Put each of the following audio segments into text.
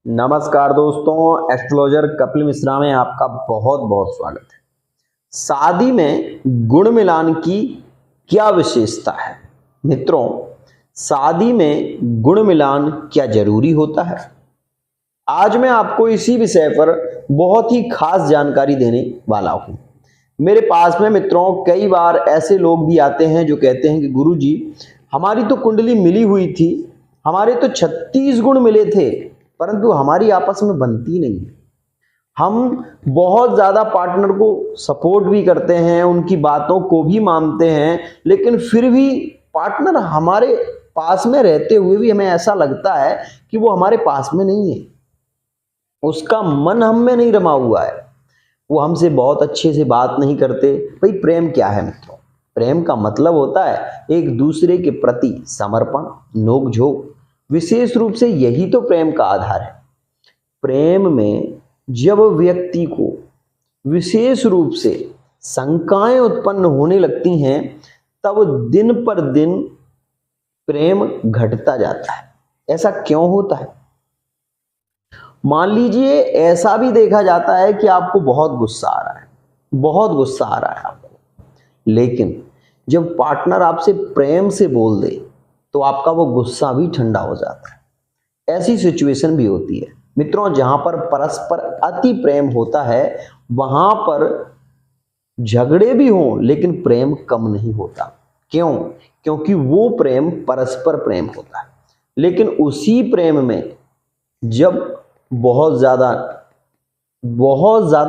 नमस्कार दोस्तों, एस्ट्रोलॉजर कपिल मिश्रा में आपका बहुत बहुत स्वागत है। शादी में गुण मिलान की क्या विशेषता है? मित्रों, शादी में गुण मिलान क्या जरूरी होता है? आज मैं आपको इसी विषय पर बहुत ही खास जानकारी देने वाला हूं। मेरे पास में मित्रों कई बार ऐसे लोग भी आते हैं जो कहते हैं कि गुरुजी, हमारी तो कुंडली मिली हुई थी, हमारे तो 36 गुण मिले थे, परंतु हमारी आपस में बनती नहीं है। हम बहुत ज्यादा पार्टनर को सपोर्ट भी करते हैं, उनकी बातों को भी मानते हैं, लेकिन फिर भी पार्टनर हमारे पास में रहते हुए भी हमें ऐसा लगता है कि वो हमारे पास में नहीं है, उसका मन हम में नहीं रमा हुआ है, वो हमसे बहुत अच्छे से बात नहीं करते। भाई, प्रेम क्या है मित्रों? प्रेम का मतलब होता है एक दूसरे के प्रति समर्पण, नोक-झोंक। विशेष रूप से यही तो प्रेम का आधार है। प्रेम में जब व्यक्ति को विशेष रूप से शंकाएं उत्पन्न होने लगती हैं, तब दिन पर दिन प्रेम घटता जाता है। ऐसा क्यों होता है? मान लीजिए ऐसा भी देखा जाता है कि आपको बहुत गुस्सा आ रहा है, बहुत गुस्सा आ रहा है आपको, लेकिन जब पार्टनर आपसे प्रेम से बोल दे तो आपका वो गुस्सा भी ठंडा हो जाता है। ऐसी सिचुएशन भी होती है मित्रों, जहां पर परस्पर अति प्रेम होता है, वहां पर झगड़े भी हों लेकिन प्रेम कम नहीं होता। क्यों? क्योंकि वो प्रेम परस्पर प्रेम होता है। लेकिन उसी प्रेम में जब बहुत ज्यादा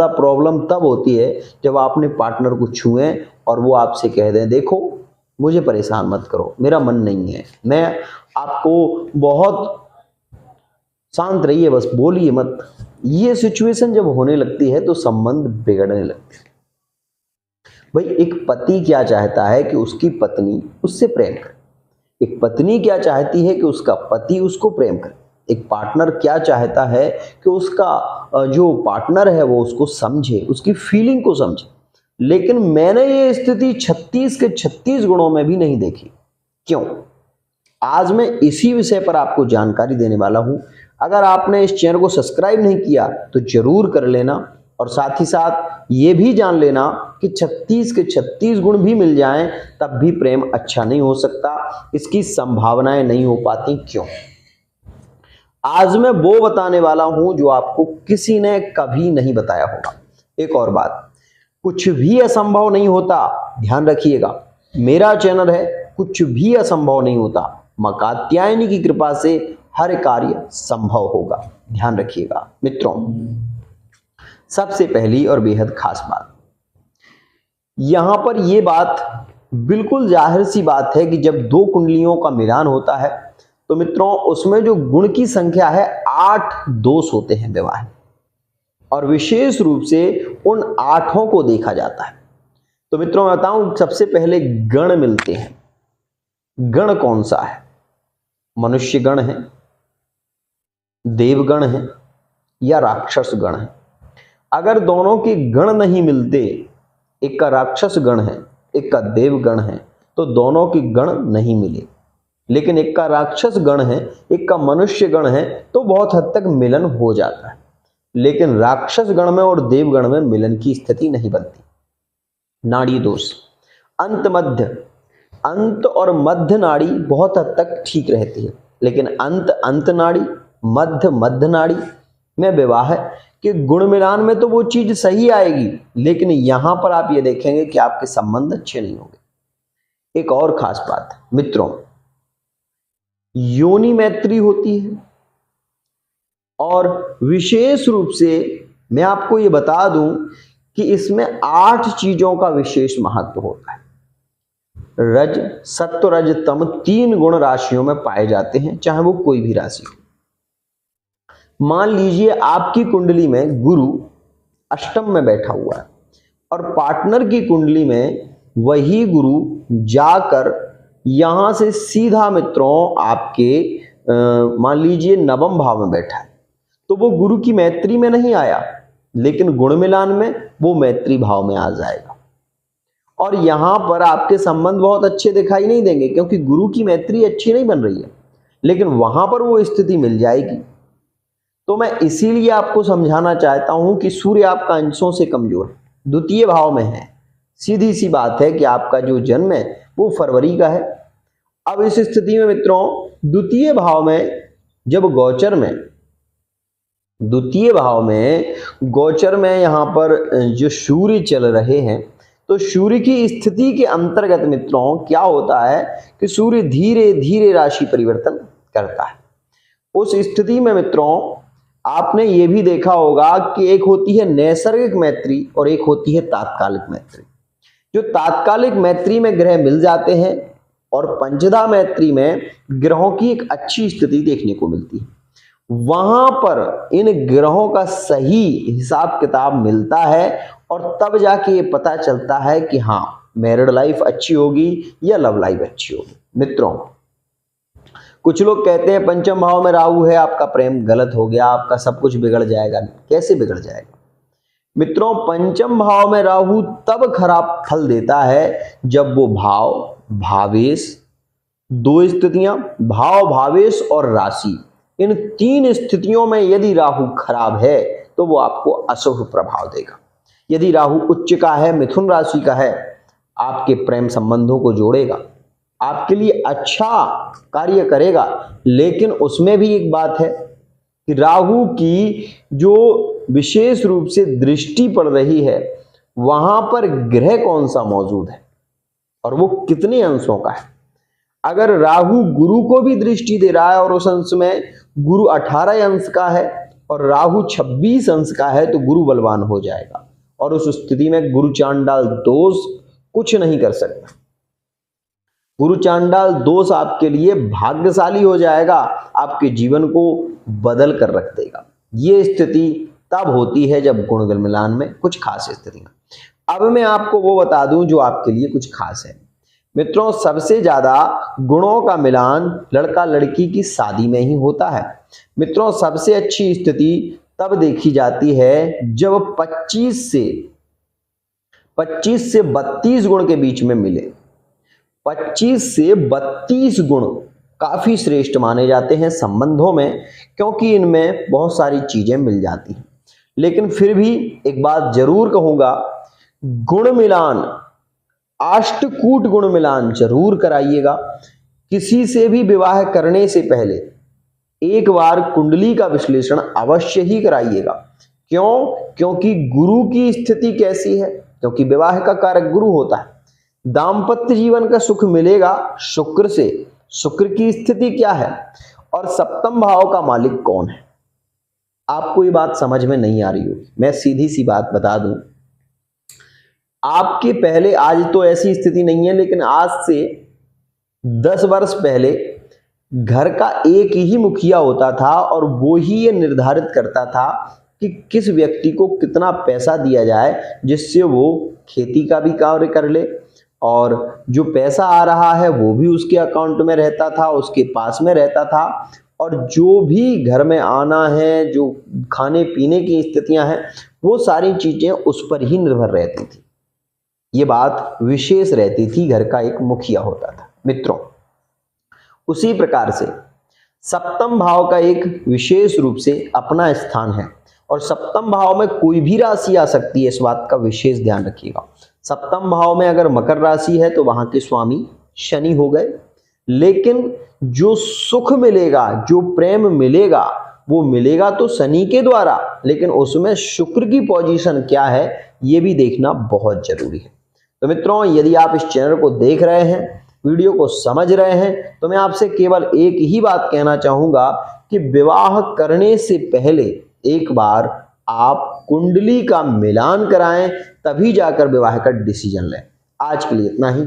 प्रॉब्लम तब होती है जब आपने पार्टनर को छुए और वो आपसे कह दें, देखो मुझे परेशान मत करो, मेरा मन नहीं है, मैं आपको बहुत शांत रहिए, बस बोलिए मत। ये सिचुएशन जब होने लगती है तो संबंध बिगड़ने लगते हैं। भाई, एक पति क्या चाहता है कि उसकी पत्नी उससे प्रेम करे, एक पत्नी क्या चाहती है कि उसका पति उसको प्रेम करे, एक पार्टनर क्या चाहता है कि उसका जो पार्टनर है वो उसको समझे, उसकी फीलिंग को समझे। लेकिन मैंने ये स्थिति 36 के 36 गुणों में भी नहीं देखी। क्यों? आज मैं इसी विषय पर आपको जानकारी देने वाला हूं। अगर आपने इस चैनल को सब्सक्राइब नहीं किया तो जरूर कर लेना, और साथ ही साथ ये भी जान लेना कि 36 के 36 गुण भी मिल जाएं तब भी प्रेम अच्छा नहीं हो सकता, इसकी संभावनाएं नहीं हो पाती। क्यों? आज मैं वो बताने वाला हूं जो आपको किसी ने कभी नहीं बताया होगा। एक और बात, कुछ भी असंभव नहीं होता, ध्यान रखिएगा। मेरा चैनल है, कुछ भी असंभव नहीं होता, मां कात्यायनी की कृपा से हर कार्य संभव होगा, ध्यान रखिएगा। मित्रों, सबसे पहली और बेहद खास बात, यहां पर यह बात बिल्कुल जाहिर सी बात है कि जब दो कुंडलियों का मिलान होता है तो मित्रों उसमें जो गुण की संख्या है 8 दोष होते हैं विवाह, और विशेष रूप से उन 8 को देखा जाता है। तो मित्रों मैं बताऊं, सबसे पहले गण मिलते हैं। गण कौन सा है? मनुष्य गण है, देवगण है, या राक्षस गण है। अगर दोनों के गण नहीं मिलते, एक का राक्षस गण है एक का देवगण है, तो दोनों के गण नहीं मिले। लेकिन एक का राक्षस गण है एक का मनुष्य गण है, तो बहुत हद तक मिलन हो जाता है। लेकिन राक्षस गण में और देवगण में मिलन की स्थिति नहीं बनती। नाड़ी दोष, अंत मध्य, अंत और मध्य नाड़ी बहुत हद तक ठीक रहती है, लेकिन अंत नाड़ी, मध्य नाड़ी में विवाह के गुण मिलान में तो वो चीज सही आएगी, लेकिन यहां पर आप ये देखेंगे कि आपके संबंध अच्छे नहीं होंगे। एक और खास बात मित्रों, योनि मैत्री होती है, और विशेष रूप से मैं आपको ये बता दूं कि इसमें 8 चीजों का विशेष महत्व होता है। रज, सत्व, रज, तम 3 गुण राशियों में पाए जाते हैं, चाहे वो कोई भी राशि हो। मान लीजिए आपकी कुंडली में गुरु अष्टम में बैठा हुआ है और पार्टनर की कुंडली में वही गुरु जाकर यहां से सीधा मित्रों आपके मान लीजिए नवम भाव में बैठा है, तो वो गुरु की मैत्री में नहीं आया, लेकिन गुण मिलान में वो मैत्री भाव में आ जाएगा। और यहां पर आपके संबंध बहुत अच्छे दिखाई नहीं देंगे, क्योंकि गुरु की मैत्री अच्छी नहीं बन रही है, लेकिन वहां पर वो स्थिति मिल जाएगी। तो मैं इसीलिए आपको समझाना चाहता हूं कि सूर्य आपका अंशों से कमजोर है, द्वितीय भाव में है। सीधी सी बात है कि आपका जो जन्म है वो फरवरी का है। अब इस स्थिति में मित्रों द्वितीय भाव में जब गोचर में, द्वितीय भाव में गोचर में यहां पर जो सूर्य चल रहे हैं, तो सूर्य की स्थिति के अंतर्गत मित्रों क्या होता है कि सूर्य धीरे धीरे राशि परिवर्तन करता है। उस स्थिति में मित्रों आपने ये भी देखा होगा कि एक होती है नैसर्गिक मैत्री और एक होती है तात्कालिक मैत्री। जो तात्कालिक मैत्री में ग्रह मिल जाते हैं और पंचदा मैत्री में ग्रहों की एक अच्छी स्थिति देखने को मिलती है, वहां पर इन ग्रहों का सही हिसाब किताब मिलता है और तब जाके ये पता चलता है कि हाँ मैरिड लाइफ अच्छी होगी या लव लाइफ अच्छी होगी। मित्रों कुछ लोग कहते हैं पंचम भाव में राहु है, आपका प्रेम गलत हो गया, आपका सब कुछ बिगड़ जाएगा। कैसे बिगड़ जाएगा मित्रों? पंचम भाव में राहु तब खराब फल देता है जब वो भाव, भावेश, दो स्थितियां भाव, भावेश और राशि, इन तीन स्थितियों में यदि राहु खराब है तो वो आपको अशुभ प्रभाव देगा। यदि राहु उच्च का है, मिथुन राशि का है, आपके प्रेम संबंधों को जोड़ेगा, आपके लिए अच्छा कार्य करेगा। लेकिन उसमें भी एक बात है कि राहु की जो विशेष रूप से दृष्टि पड़ रही है, वहां पर ग्रह कौन सा मौजूद है और वो कितने अंशों का है। अगर राहु गुरु को भी दृष्टि दे रहा है और उस अंश में गुरु 18 अंश का है और राहु 26 अंश का है, तो गुरु बलवान हो जाएगा और उस स्थिति में गुरु चांडाल दोष कुछ नहीं कर सकता। गुरु चांडाल दोष आपके लिए भाग्यशाली हो जाएगा, आपके जीवन को बदल कर रख देगा। ये स्थिति तब होती है जब गुण मिलान में कुछ खास स्थितियां। अब मैं आपको वो बता दूं जो आपके लिए कुछ खास है। मित्रों सबसे ज्यादा गुणों का मिलान लड़का लड़की की शादी में ही होता है। मित्रों सबसे अच्छी स्थिति तब देखी जाती है जब 25 से 32 गुण के बीच में मिले। 25 से 32 गुण काफी श्रेष्ठ माने जाते हैं संबंधों में, क्योंकि इनमें बहुत सारी चीजें मिल जाती हैं। लेकिन फिर भी एक बात जरूर कहूंगा, गुण मिलान, अष्टकूट गुण मिलान जरूर कराइएगा। किसी से भी विवाह करने से पहले एक बार कुंडली का विश्लेषण अवश्य ही कराइएगा। क्यों? क्योंकि गुरु की स्थिति कैसी है, क्योंकि विवाह का कारक गुरु होता है। दाम्पत्य जीवन का सुख मिलेगा शुक्र से, शुक्र की स्थिति क्या है और सप्तम भाव का मालिक कौन है। आपको ये बात समझ में नहीं आ रही होगी, मैं सीधी सी बात बता दूं, आपके पहले, आज तो ऐसी स्थिति नहीं है, लेकिन आज से 10 वर्ष पहले घर का एक ही मुखिया होता था और वो ही ये निर्धारित करता था कि किस व्यक्ति को कितना पैसा दिया जाए जिससे वो खेती का भी कार्य कर ले, और जो पैसा आ रहा है वो भी उसके अकाउंट में रहता था, उसके पास में रहता था, और जो भी घर में आना है, जो खाने पीने की स्थितियां हैं, वो सारी चीजें उस पर ही निर्भर रहती थी। ये बात विशेष रहती थी, घर का एक मुखिया होता था। मित्रों उसी प्रकार से सप्तम भाव का एक विशेष रूप से अपना स्थान है और सप्तम भाव में कोई भी राशि आ सकती है, इस बात का विशेष ध्यान रखिएगा। सप्तम भाव में अगर मकर राशि है तो वहां के स्वामी शनि हो गए, लेकिन जो सुख मिलेगा, जो प्रेम मिलेगा, वो मिलेगा तो शनि के द्वारा, लेकिन उसमें शुक्र की पोजीशन क्या है ये भी देखना बहुत जरूरी है। तो मित्रों यदि आप इस चैनल को देख रहे हैं, वीडियो को समझ रहे हैं, तो मैं आपसे केवल एक ही बात कहना चाहूंगा कि विवाह करने से पहले एक बार आप कुंडली का मिलान कराएं, तभी जाकर विवाह का डिसीजन लें। आज के लिए इतना ही।